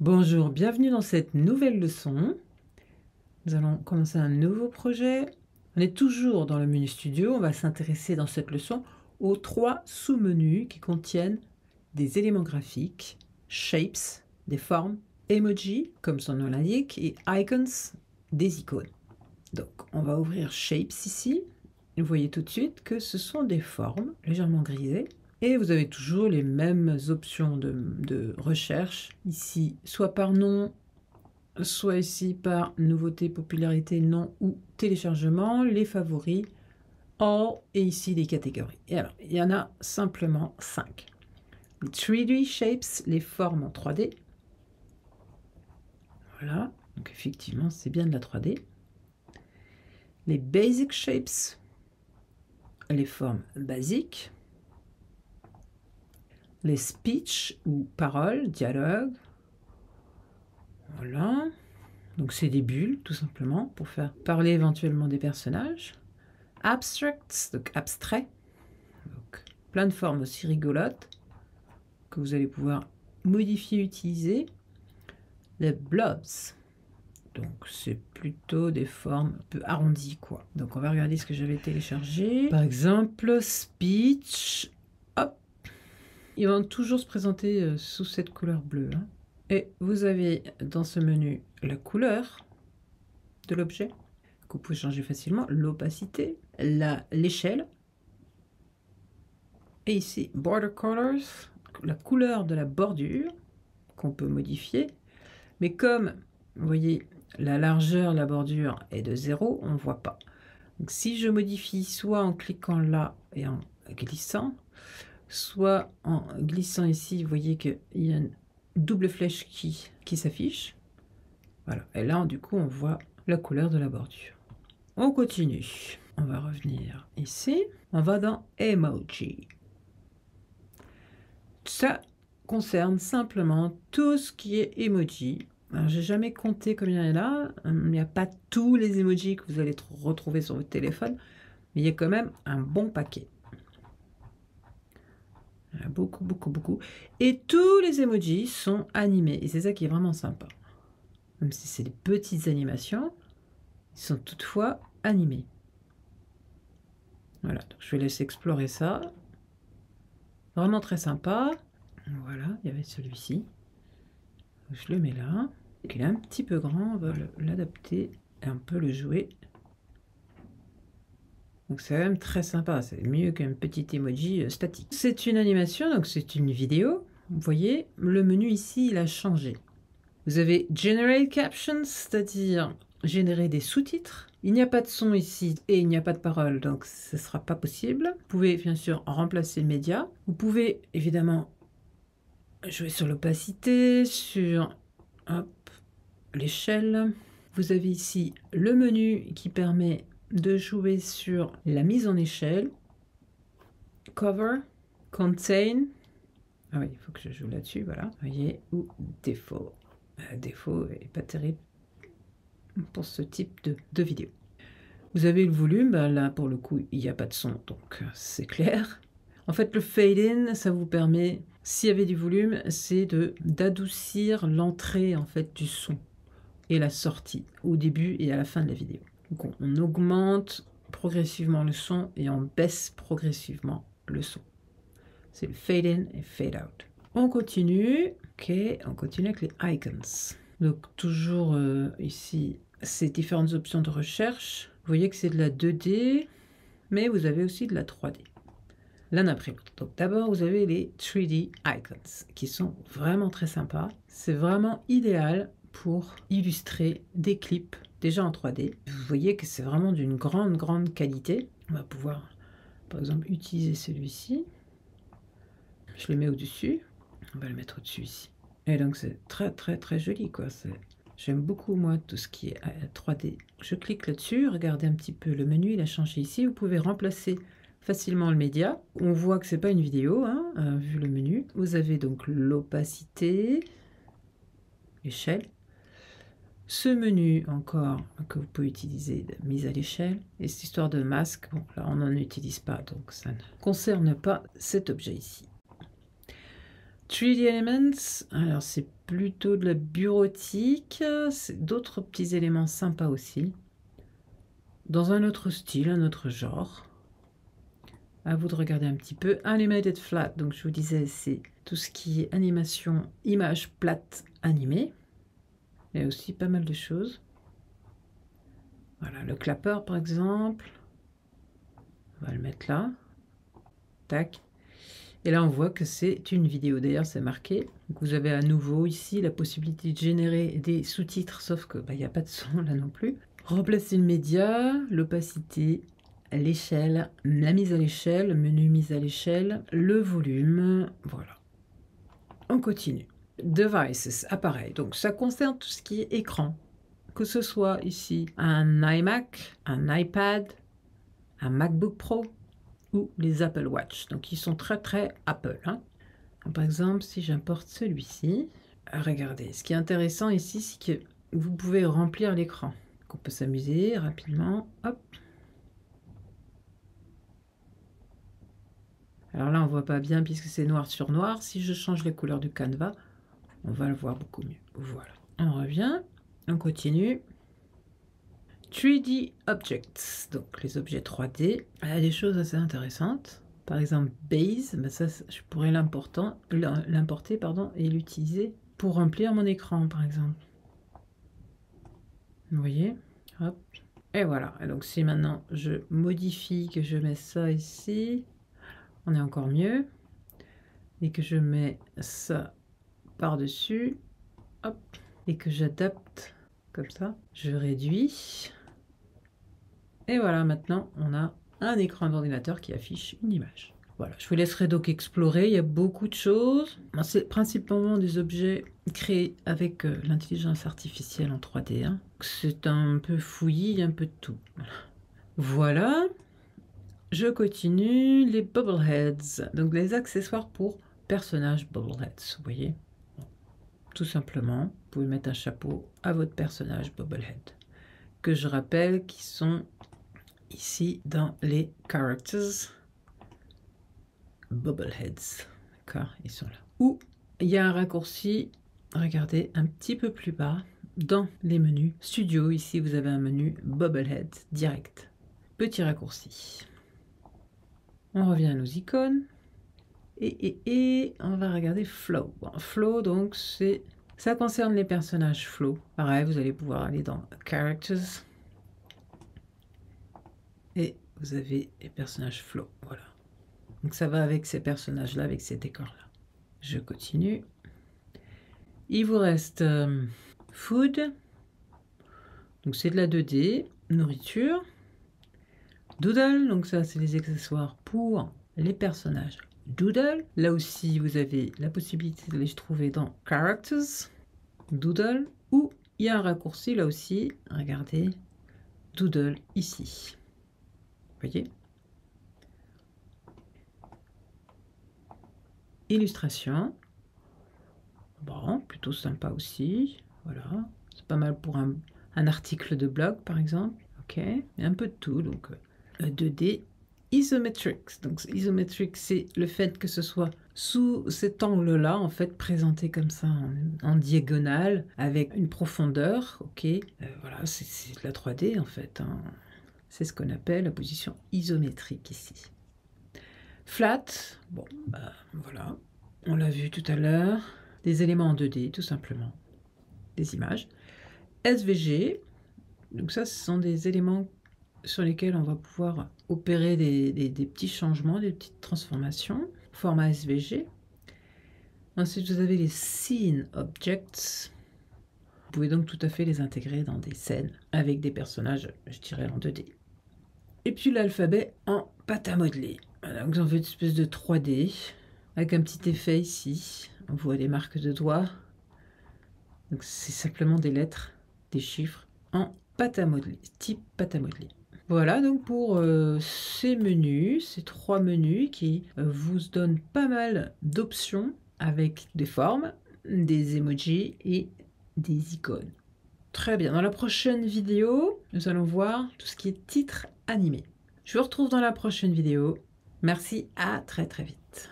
Bonjour, bienvenue dans cette nouvelle leçon. Nous allons commencer un nouveau projet. On est toujours dans le menu studio. On va s'intéresser dans cette leçon aux 3 sous-menus qui contiennent des éléments graphiques, shapes, des formes, emoji, comme son nom l'indique, et icons, des icônes. Donc, on va ouvrir shapes ici. Vous voyez tout de suite que ce sont des formes légèrement grisées. Et vous avez toujours les mêmes options de recherche, ici, soit par nom, soit ici par nouveauté, popularité, nom ou téléchargement, les favoris, all, et ici les catégories. Et alors, il y en a simplement 5. Les 3D shapes, les formes en 3D. Voilà, donc effectivement, c'est bien de la 3D. Les basic shapes, les formes basiques. Les speech ou paroles, dialogue. Voilà. Donc c'est des bulles, tout simplement, pour faire parler éventuellement des personnages. Abstracts, donc abstrait. Donc plein de formes aussi rigolotes que vous allez pouvoir modifier, utiliser. Les blobs. Donc c'est plutôt des formes un peu arrondies, quoi. Donc on va regarder ce que j'avais téléchargé. Par exemple, speech. Hop. Ils vont toujours se présenter sous cette couleur bleue. Hein. Et vous avez dans ce menu la couleur de l'objet, que vous pouvez changer facilement, l'opacité, l'échelle, et ici Border Colors, la couleur de la bordure, qu'on peut modifier. Mais comme, vous voyez, la largeur de la bordure est de 0, on ne voit pas. Donc si je modifie soit en cliquant là et en glissant, soit en glissant ici, vous voyez qu'il y a une double flèche qui s'affiche. Voilà. Et là, du coup, on voit la couleur de la bordure. On continue. On va revenir ici. On va dans Emoji. Ça concerne simplement tout ce qui est emoji. Alors, j'ai jamais compté combien il y en a. Il n'y a pas tous les emojis que vous allez retrouver sur votre téléphone, mais il y a quand même un bon paquet. Il y en a beaucoup, beaucoup, beaucoup. Et tous les emojis sont animés. Et c'est ça qui est vraiment sympa. Même si c'est des petites animations, ils sont toutefois animés. Voilà, donc je vais laisser explorer ça. Vraiment très sympa. Voilà, il y avait celui-ci. Je le mets là. Il est un petit peu grand, on va l'adapter et un peu le jouer. Donc c'est quand même très sympa, c'est mieux qu'un petit emoji statique. C'est une animation, donc c'est une vidéo. Vous voyez, le menu ici, il a changé. Vous avez Generate Captions, c'est-à-dire générer des sous-titres. Il n'y a pas de son ici et il n'y a pas de parole, donc ce ne sera pas possible. Vous pouvez bien sûr remplacer le média. Vous pouvez évidemment jouer sur l'opacité, sur l'échelle. Vous avez ici le menu qui permet de jouer sur la mise en échelle. Cover, Contain. Ah oui, il faut que je joue là-dessus, voilà. Vous voyez, ou défaut. Défaut n'est pas terrible pour ce type de vidéo. Vous avez le volume, ben là pour le coup il n'y a pas de son, donc c'est clair. En fait le fade in, ça vous permet, s'il y avait du volume, c'est d'adoucir l'entrée en fait du son et la sortie au début et à la fin de la vidéo. Donc on augmente progressivement le son et on baisse progressivement le son. C'est le fade in et fade out. On continue. Ok, on continue avec les icons. Donc toujours ici ces différentes options de recherche. Vous voyez que c'est de la 2D, mais vous avez aussi de la 3D. L'un après l'autre. Donc d'abord vous avez les 3D icons qui sont vraiment très sympas. C'est vraiment idéal pour illustrer des clips déjà en 3D. Vous voyez que c'est vraiment d'une grande qualité. On va pouvoir par exemple utiliser celui-ci. Je le mets au-dessus. On va le mettre au-dessus ici. Et donc c'est très joli quoi. J'aime beaucoup moi tout ce qui est 3D. Je clique là-dessus, regardez un petit peu le menu, il a changé ici. Vous pouvez remplacer facilement le média. On voit que c'est pas une vidéo, hein, vu le menu. Vous avez donc l'opacité, l'échelle. Ce menu encore que vous pouvez utiliser de mise à l'échelle. Et cette histoire de masque, bon là on n'en utilise pas, donc ça ne concerne pas cet objet ici. 3D Elements, alors c'est plutôt de la bureautique, c'est d'autres petits éléments sympas aussi. Dans un autre style, un autre genre. À vous de regarder un petit peu. Animated Flat, donc je vous disais, c'est tout ce qui est animation, image plate animée. Il y a aussi pas mal de choses. Voilà, le clapper par exemple. On va le mettre là. Tac. Et là, on voit que c'est une vidéo. D'ailleurs, c'est marqué. Donc, vous avez à nouveau ici la possibilité de générer des sous-titres, sauf que il n'y a pas de son là non plus. Remplacer le média, l'opacité, l'échelle, la mise à l'échelle, menu mise à l'échelle, le volume. Voilà. On continue. Devices, appareil. Donc, ça concerne tout ce qui est écran. Que ce soit ici un iMac, un iPad, un MacBook Pro, ou les Apple Watch. Donc, ils sont très Apple. Hein. Par exemple, si j'importe celui-ci, regardez, ce qui est intéressant ici, c'est que vous pouvez remplir l'écran. On peut s'amuser rapidement. Hop. Alors là, on ne voit pas bien puisque c'est noir sur noir. Si je change la couleur du canevas, on va le voir beaucoup mieux. Voilà. On revient, on continue. 3D Objects, donc les objets 3D. Il y a des choses assez intéressantes. Par exemple, Base, ben ça, je pourrais l'importer et l'utiliser pour remplir mon écran, par exemple. Vous voyez? Hop. Et voilà. Et donc, si maintenant je modifie, que je mets ça ici, on est encore mieux. Et que je mets ça par-dessus, hop, et que j'adapte comme ça, je réduis. Et voilà, maintenant, on a un écran d'ordinateur qui affiche une image. Voilà, je vous laisserai donc explorer, il y a beaucoup de choses. C'est principalement des objets créés avec l'intelligence artificielle en 3D. Hein. C'est un peu fouillis, un peu de tout. Voilà, je continue les Bubbleheads, donc les accessoires pour personnages Bubbleheads, vous voyez. Tout simplement, vous pouvez mettre un chapeau à votre personnage Bubblehead, que je rappelle qui sont ici dans les characters Bubbleheads. D'accord, ils sont là. Ou il y a un raccourci, regardez, un petit peu plus bas, dans les menus Studio, ici vous avez un menu Bubblehead direct. Petit raccourci. On revient à nos icônes. Et on va regarder Flow. Bon, Flow, donc, ça concerne les personnages Flow. Pareil, vous allez pouvoir aller dans Characters. Et vous avez les personnages Flow. Voilà. Donc, ça va avec ces personnages-là, avec ces décors-là. Je continue. Il vous reste Food. Donc, c'est de la 2D. Nourriture. Doodle. Donc, ça, c'est les accessoires pour les personnages Doodle. Là aussi, vous avez la possibilité de les trouver dans Characters, Doodle, ou il y a un raccourci là aussi, regardez, Doodle ici. Vous voyez? Illustration. Bon, plutôt sympa aussi. Voilà, c'est pas mal pour un article de blog par exemple. Ok, il y a un peu de tout, donc 2D. Isometrics. Donc isometric, c'est le fait que ce soit sous cet angle-là, en fait, présenté comme ça en diagonale, avec une profondeur. Ok, voilà, c'est de la 3D en fait. Hein. C'est ce qu'on appelle la position isométrique ici. Flat, bon, bah voilà, on l'a vu tout à l'heure. Des éléments en 2D, tout simplement. Des images. SVG, donc ça, ce sont des éléments sur lesquels on va pouvoir opérer des petits changements, des petites transformations, format SVG. Ensuite, vous avez les Scene Objects. Vous pouvez donc tout à fait les intégrer dans des scènes avec des personnages, je dirais, en 2D. Et puis l'alphabet en pâte à modeler. Voilà, donc j'en fais une espèce de 3D, avec un petit effet ici. On voit les marques de doigts. Donc c'est simplement des lettres, des chiffres en pâte à modeler, type pâte à modeler. Voilà donc pour ces menus, ces 3 menus qui vous donnent pas mal d'options avec des formes, des emojis et des icônes. Très bien, dans la prochaine vidéo, nous allons voir tout ce qui est titres animés. Je vous retrouve dans la prochaine vidéo. Merci, à très vite.